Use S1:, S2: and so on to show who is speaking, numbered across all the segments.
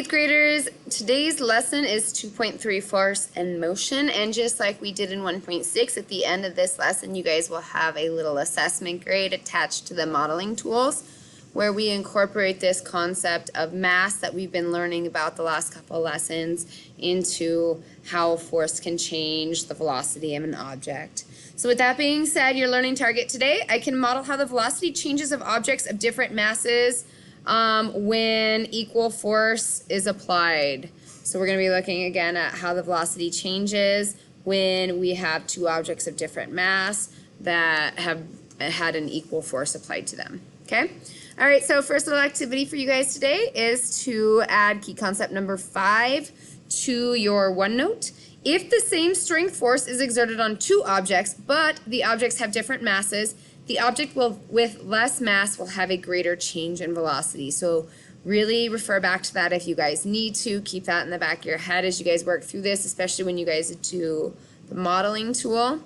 S1: 8th graders, today's lesson is 2.3 force and motion, and just like we did in 1.6, at the end of this lesson you guys will have a little assessment grade attached to the modeling tools where we incorporate this concept of mass that we've been learning about the last couple of lessons into how force can change the velocity of an object. So with that being said, your learning target today, I can model how the velocity changes of objects of different masses when equal force is applied. So we're going to be looking again at how the velocity changes when we have two objects of different mass that have had an equal force applied to them. Okay? Alright, so first little activity for you guys today is to add key concept number 5 to your OneNote. If the same strength force is exerted on two objects, but the objects have different masses, the object with less mass will have a greater change in velocity. So really refer back to that if you guys need to. Keep that in the back of your head as you guys work through this, especially when you guys do the modeling tool.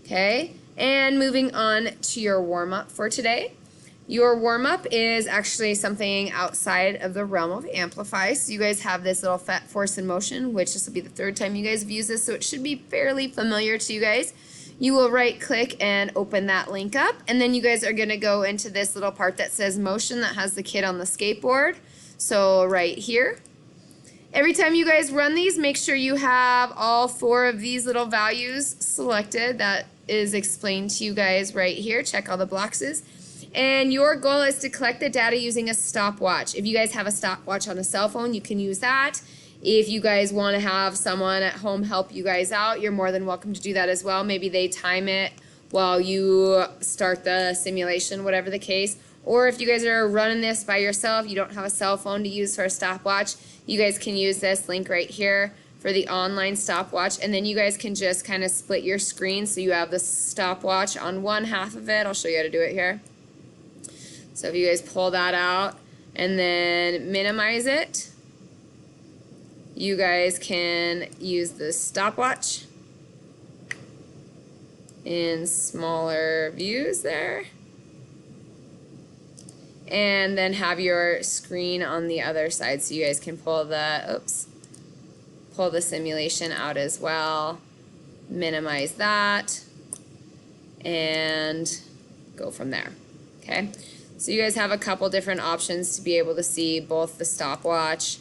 S1: Okay, and moving on to your warm-up for today. Your warm-up is actually something outside of the realm of Amplify. So you guys have this little force in motion, which this will be the third time you guys have used this, so it should be fairly familiar to you guys. You will right click and open that link up, and then you guys are going to go into this little part that says motion that has the kid on the skateboard. So right here. Every time you guys run these, make sure you have all 4 of these little values selected. That is explained to you guys right here. Check all the boxes. And your goal is to collect the data using a stopwatch. If you guys have a stopwatch on a cell phone, you can use that. If you guys want to have someone at home help you guys out, you're more than welcome to do that as well. Maybe they time it while you start the simulation, whatever the case. Or if you guys are running this by yourself, you don't have a cell phone to use for a stopwatch, you guys can use this link right here for the online stopwatch, and then you guys can just kind of split your screen so you have the stopwatch on one half of it. I'll show you how to do it here. So if you guys pull that out and then minimize it, you guys can use the stopwatch in smaller views there. And then have your screen on the other side so you guys can pull the simulation out as well. Minimize that and go from there. Okay? So you guys have a couple different options to be able to see both the stopwatch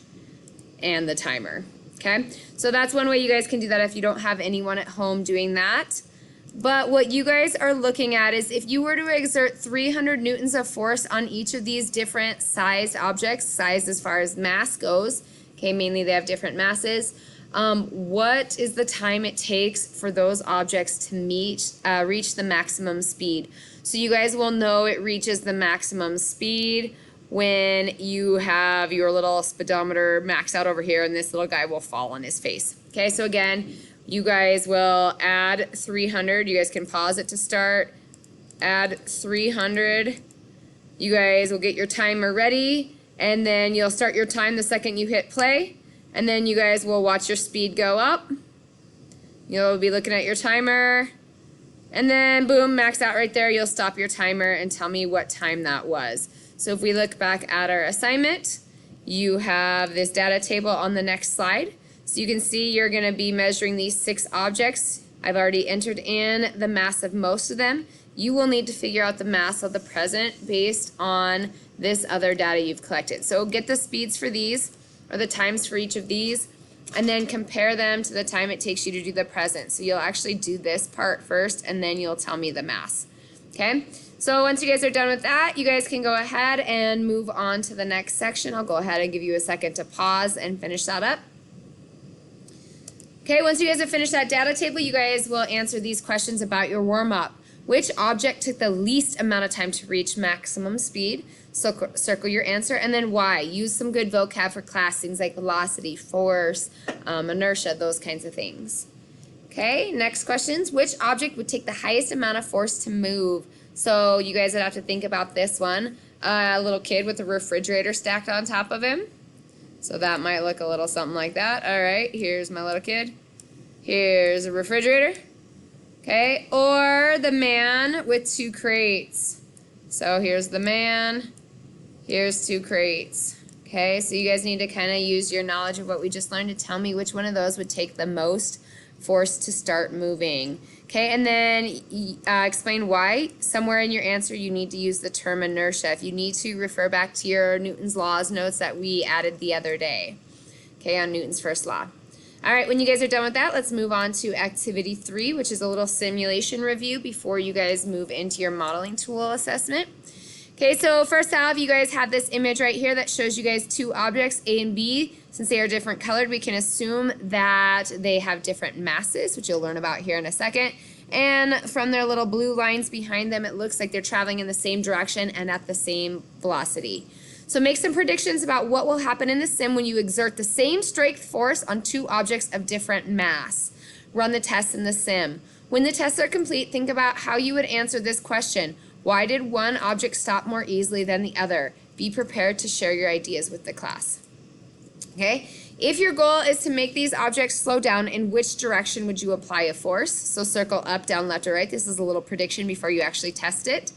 S1: and the timer. Okay? So that's one way you guys can do that if you don't have anyone at home doing that. But what you guys are looking at is if you were to exert 300 newtons of force on each of these different sized objects, sized as far as mass goes, okay, mainly they have different masses, what is the time it takes for those objects to reach the maximum speed? So you guys will know it reaches the maximum speed when you have your little speedometer maxed out over here and this little guy will fall on his face. Okay, so again, you guys will add 300. You guys can pause it to start. Add 300. You guys will get your timer ready, and then you'll start your time the second you hit play, and then you guys will watch your speed go up. You'll be looking at your timer, and then boom, max out right there. You'll stop your timer and tell me what time that was. So if we look back at our assignment, you have this data table on the next slide. So you can see you're going to be measuring these 6 objects. I've already entered in the mass of most of them. You will need to figure out the mass of the present based on this other data you've collected. So get the speeds for these, or the times for each of these, and then compare them to the time it takes you to do the present. So you'll actually do this part first, and then you'll tell me the mass. Okay? So once you guys are done with that, you guys can go ahead and move on to the next section. I'll go ahead and give you a second to pause and finish that up. Okay, once you guys have finished that data table, you guys will answer these questions about your warm-up. Which object took the least amount of time to reach maximum speed? So circle your answer, and then why? Use some good vocab for class, things like velocity, force, inertia, those kinds of things. Okay, next questions. Which object would take the highest amount of force to move? So you guys would have to think about this one. A little kid with a refrigerator stacked on top of him. So that might look a little something like that. All right, here's my little kid. Here's a refrigerator. Okay, or the man with 2 crates. So here's the man. Here's 2 crates. Okay, so you guys need to kind of use your knowledge of what we just learned to tell me which one of those would take the most force to start moving. Okay, and then explain why. Somewhere in your answer you need to use the term inertia. If you need to, refer back to your Newton's laws notes that we added the other day. Okay, on Newton's first law. All right, when you guys are done with that, let's move on to activity 3, which is a little simulation review before you guys move into your modeling tool assessment. Okay, so first off, you guys have this image right here that shows you guys two objects, A and B. Since they are different colored, we can assume that they have different masses, which you'll learn about here in a second. And from their little blue lines behind them, it looks like they're traveling in the same direction and at the same velocity. So make some predictions about what will happen in the sim when you exert the same strength force on two objects of different mass. Run the tests in the sim. When the tests are complete, think about how you would answer this question. Why did one object stop more easily than the other? Be prepared to share your ideas with the class. Okay? If your goal is to make these objects slow down, in which direction would you apply a force? So circle up, down, left, or right. This is a little prediction before you actually test it.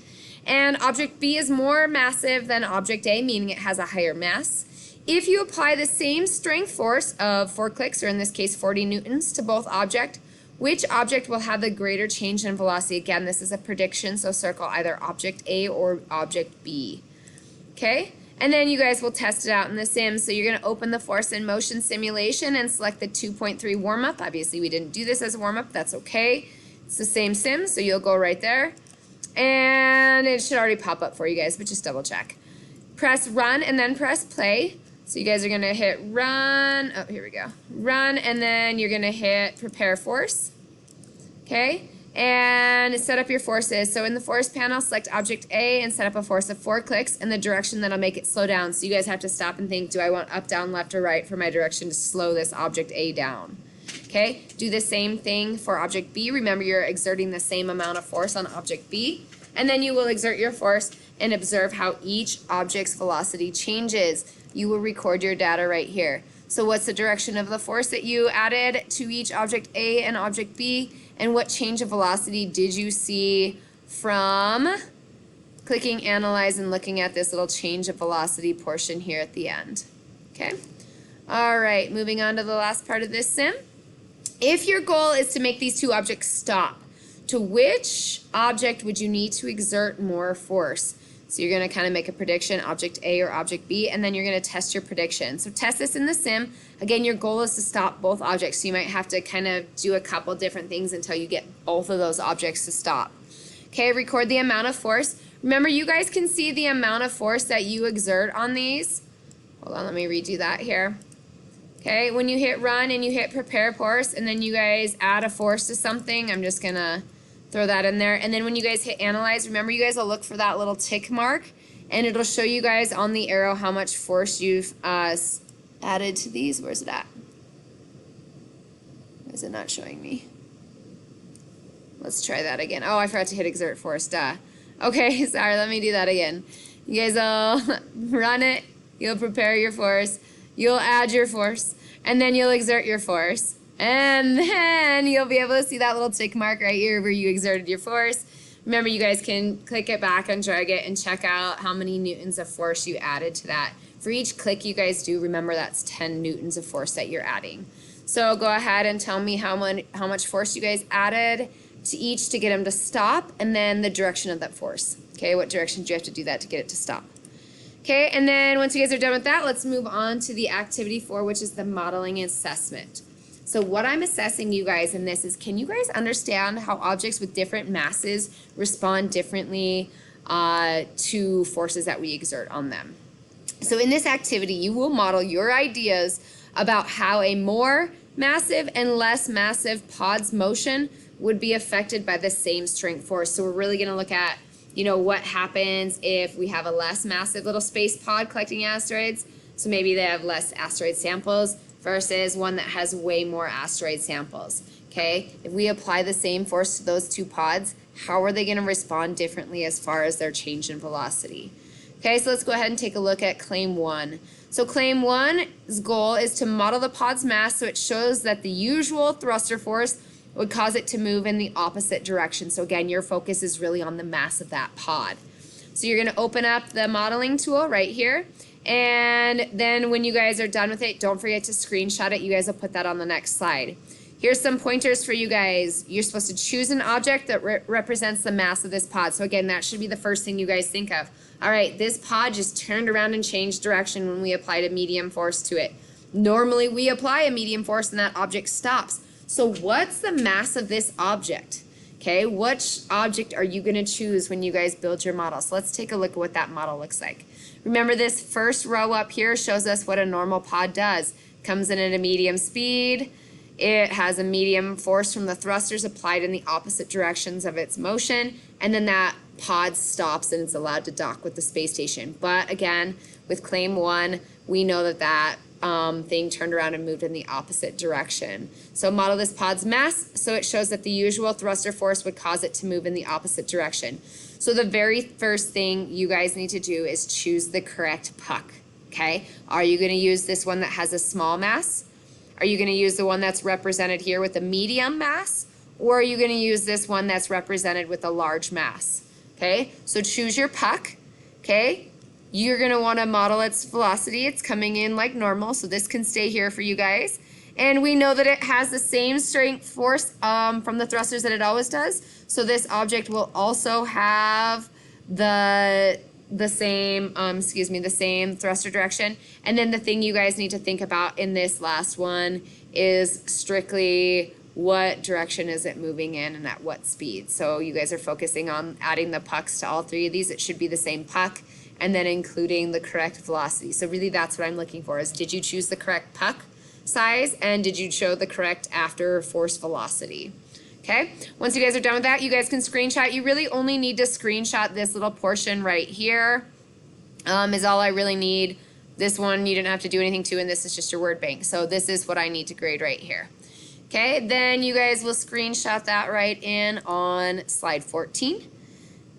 S1: And object B is more massive than object A, meaning it has a higher mass. If you apply the same strength force of 4 clicks, or in this case 40 newtons, to both objects, which object will have the greater change in velocity? Again, this is a prediction, so circle either object A or object B. Okay? And then you guys will test it out in the sim. So you're going to open the force and motion simulation and select the 2.3 warm-up. Obviously, we didn't do this as a warm-up. That's okay. It's the same sim, so you'll go right there. And it should already pop up for you guys, but just double check. Press run and then press play. So you guys are going to hit run. Oh, here we go. Run, and then you're going to hit prepare force. Okay? And set up your forces. So in the force panel, select object A and set up a force of 4 clicks in the direction that'll make it slow down. So you guys have to stop and think, do I want up, down, left, or right for my direction to slow this object A down? Okay? Do the same thing for object B. Remember, you're exerting the same amount of force on object B. And then you will exert your force and observe how each object's velocity changes. You will record your data right here. So what's the direction of the force that you added to each object A and object B? And what change of velocity did you see from clicking analyze and looking at this little change of velocity portion here at the end? Okay? All right, moving on to the last part of this sim. If your goal is to make these two objects stop, to which object would you need to exert more force? So you're going to kind of make a prediction, object A or object B, and then you're going to test your prediction. So test this in the sim. Again, your goal is to stop both objects. So you might have to kind of do a couple different things until you get both of those objects to stop. Okay, record the amount of force. Remember, you guys can see the amount of force that you exert on these. Hold on, let me redo that here. Okay, when you hit run and you hit prepare force, and then you guys add a force to something, I'm just going to throw that in there. And then when you guys hit analyze, remember you guys will look for that little tick mark, and it'll show you guys on the arrow how much force you've added to these. Where's it at? Why is it not showing me? Let's try that again. Oh, I forgot to hit exert force, duh. Okay, sorry, let me do that again. You guys will run it, you'll prepare your force, you'll add your force, and then you'll exert your force. And then you'll be able to see that little tick mark right here where you exerted your force. Remember, you guys can click it back and drag it and check out how many newtons of force you added to that. For each click you guys do, remember that's 10 newtons of force that you're adding. So go ahead and tell me how much force you guys added to each to get them to stop, and then the direction of that force. Okay, what direction do you have to do that to get it to stop? Okay, and then once you guys are done with that, let's move on to the activity 4, which is the modeling assessment. So what I'm assessing you guys in this is, can you guys understand how objects with different masses respond differently to forces that we exert on them? So in this activity, you will model your ideas about how a more massive and less massive pod's motion would be affected by the same strength force. So we're really going to look at, you know, what happens if we have a less massive little space pod collecting asteroids. So maybe they have less asteroid samples versus one that has way more asteroid samples. Okay, if we apply the same force to those two pods, how are they going to respond differently as far as their change in velocity? Okay, so let's go ahead and take a look at claim 1. So claim 1's goal is to model the pod's mass so it shows that the usual thruster force would cause it to move in the opposite direction. So again, your focus is really on the mass of that pod. So you're going to open up the modeling tool right here, And then when you guys are done with it, don't forget to screenshot it. You guys will put that on the next slide. Here's some pointers for you guys. You're supposed to choose an object that represents the mass of this pod. So again, that should be the first thing you guys think of. All right, this pod just turned around and changed direction when we applied a medium force to it. Normally we apply a medium force and that object stops. So what's the mass of this object? Okay, which object are you gonna choose when you guys build your model? So let's take a look at what that model looks like. Remember, this first row up here shows us what a normal pod does. Comes in at a medium speed. It has a medium force from the thrusters applied in the opposite directions of its motion, and then that pod stops and it's allowed to dock with the space station. But again, with claim 1, we know that that thing turned around and moved in the opposite direction. So model this pod's mass so it shows that the usual thruster force would cause it to move in the opposite direction. So the very first thing you guys need to do is choose the correct puck, okay? Are you going to use this one that has a small mass? Are you going to use the one that's represented here with a medium mass? Or are you going to use this one that's represented with a large mass? Okay, so choose your puck, okay? You're going to want to model its velocity. It's coming in like normal, so this can stay here for you guys. And we know that it has the same strength force from the thrusters that it always does. So this object will also have the same thruster direction. And then the thing you guys need to think about in this last one is strictly what direction is it moving in and at what speed. So you guys are focusing on adding the pucks to all 3 of these. It should be the same puck and then including the correct velocity. So really that's what I'm looking for, is did you choose the correct puck size and did you show the correct after force velocity? Okay, once you guys are done with that, you guys can screenshot. You really only need to screenshot this little portion right here is all I really need. This one you didn't have to do anything to, and this is just your word bank. So this is what I need to grade right here. Okay, then you guys will screenshot that right in on slide 14.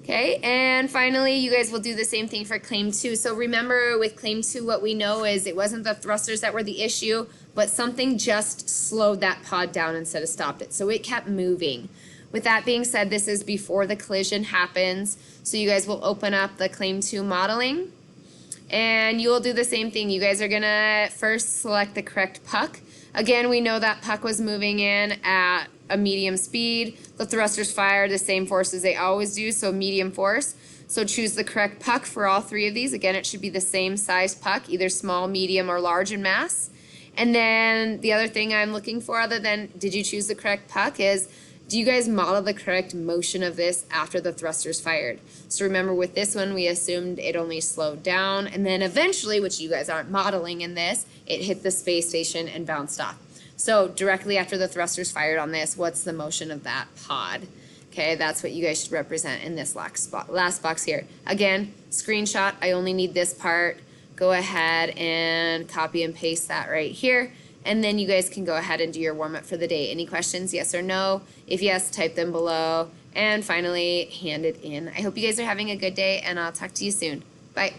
S1: Okay, and finally, you guys will do the same thing for claim 2. So remember, with claim 2, what we know is it wasn't the thrusters that were the issue, but something just slowed that pod down instead of stopped it. So it kept moving. With that being said, this is before the collision happens. So you guys will open up the claim 2 modeling, and you will do the same thing. You guys are gonna first select the correct puck. Again, we know that puck was moving in at a medium speed. The thrusters fire the same force as they always do, so medium force. So choose the correct puck for all 3 of these. Again, it should be the same size puck, either small, medium, or large in mass. And then the other thing I'm looking for, other than did you choose the correct puck, is do you guys model the correct motion of this after the thrusters fired? So remember, with this one, we assumed it only slowed down, and then eventually, which you guys aren't modeling in this, it hit the space station and bounced off. So directly after the thrusters fired on this, what's the motion of that pod? Okay, that's what you guys should represent in this last box here. Again, screenshot, I only need this part. Go ahead and copy and paste that right here. And then you guys can go ahead and do your warm-up for the day. Any questions, yes or no? If yes, type them below. And finally, hand it in. I hope you guys are having a good day, and I'll talk to you soon. Bye.